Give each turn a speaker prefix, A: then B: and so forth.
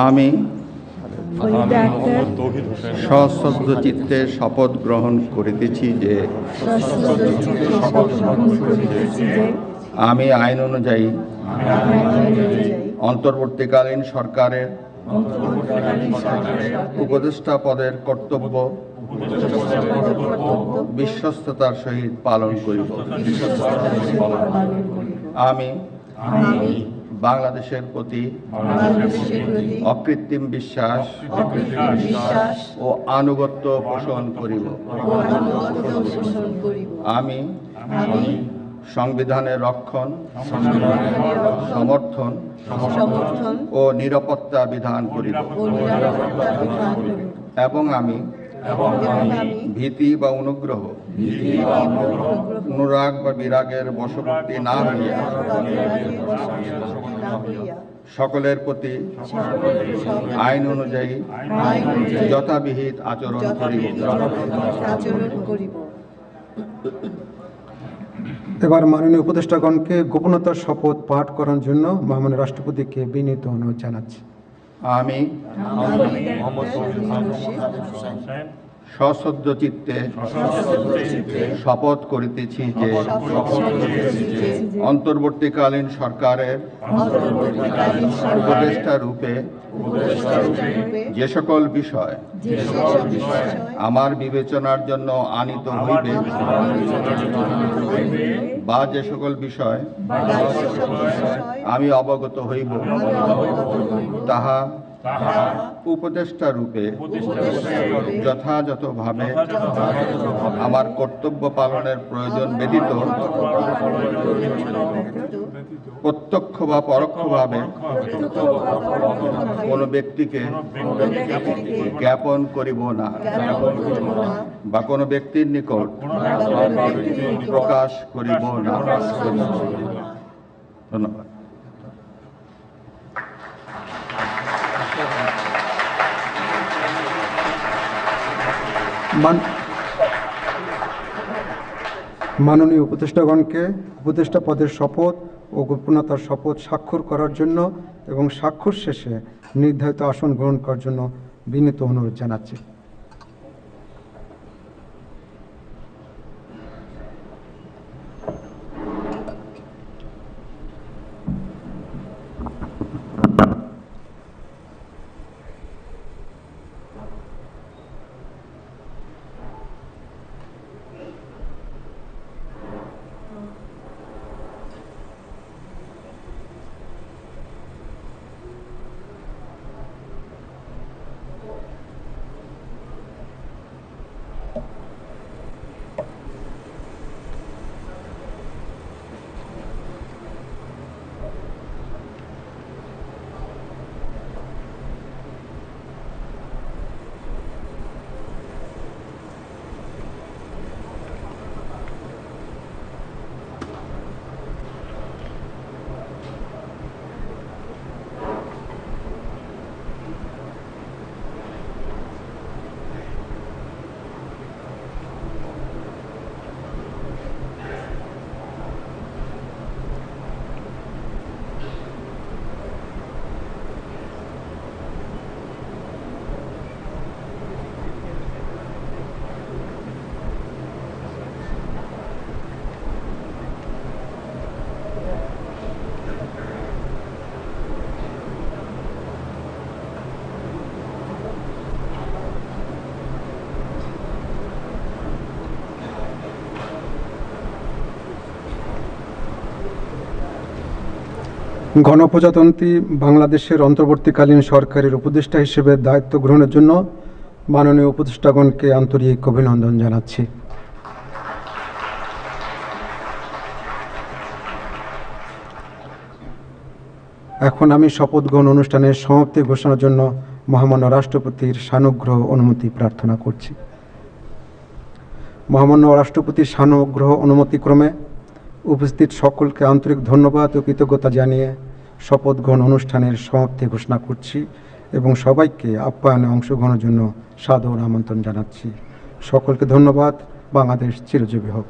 A: আমি সশ্রদ্ধ চিত্তে শপথ গ্রহণ করিতেছি যে আমি আইন অনুযায়ী অন্তর্বর্তীকালীন সরকারের উপদেষ্টা পদের কর্তব্য বিশ্বস্ততার সহিত পালন করিব। আমি বাংলাদেশের প্রতি অকৃত্রিম বিশ্বাস ও আনুগত্য পোষণ করিব। আমি সংবিধানের রক্ষণ, সমর্থন ও নিরাপত্তা বিধান করিব এবং আমি ভীতি বা অনুগ্রহ, অনুরাগ বা বিরাগের বশবর্তী না হইয়া সকলের প্রতি আইন অনুযায়ী যথাবিহিত আচরণ করিব।
B: এবার মাননীয় উপদেষ্টাগণকে গোপনতার শপথ পাঠ করার জন্য মাননীয় রাষ্ট্রপতিকে বিনীত অনুরোধ জানাচ্ছি।
A: আমি সশ্রদ্ধ চিত্তে শপথ করিতেছি যে অন্তর্বর্তীকালীন সরকারের উপদেষ্টা রূপে যে সকল বিষয় আমার বিবেচনার জন্য আনিত হইবে বা যে সকল বিষয় আমি অবগত হইব, তাহা উপদেষ্টা রূপে যথাযথভাবে আমার কর্তব্য পালনের প্রয়োজন ব্যতীত প্রত্যক্ষ বা পরোক্ষভাবে কোনো ব্যক্তিকে জ্ঞাপন করিব না বা কোনো ব্যক্তির নিকট প্রকাশ করিব না। ধন্যবাদ।
B: মাননীয় উপদেষ্টাগণকে উপদেষ্টা পদের শপথ ও গোপনতার শপথ স্বাক্ষর করার জন্য এবং স্বাক্ষর শেষে নির্ধারিত আসন গ্রহণ করার জন্য বিনীত অনুরোধ জানাচ্ছি। গণপ্রজাতন্ত্রী বাংলাদেশের অন্তর্বর্তীকালীন সরকারের উপদেষ্টা হিসেবে দায়িত্ব গ্রহণের জন্য মাননীয় উপদেষ্টাগণকে আন্তরিক অভিনন্দন জানাচ্ছি। এখন আমি শপথ গ্রহণ অনুষ্ঠানের সমাপ্তি ঘোষণার জন্য মহামান্য রাষ্ট্রপতির সানুগ্রহ অনুমতি প্রার্থনা করছি। মহামান্য রাষ্ট্রপতির সানুগ্রহ অনুমতিক্রমে উপস্থিত সকলকে আন্তরিক ধন্যবাদ ও কৃতজ্ঞতা জানিয়ে শপথ গ্রহণ অনুষ্ঠানের সমাপ্তি ঘোষণা করছি এবং সবাইকে আপ্যায়নে অংশগ্রহণের জন্য সাদর আমন্ত্রণ জানাচ্ছি। সকলকে ধন্যবাদ। বাংলাদেশ চিরজীবী হোক।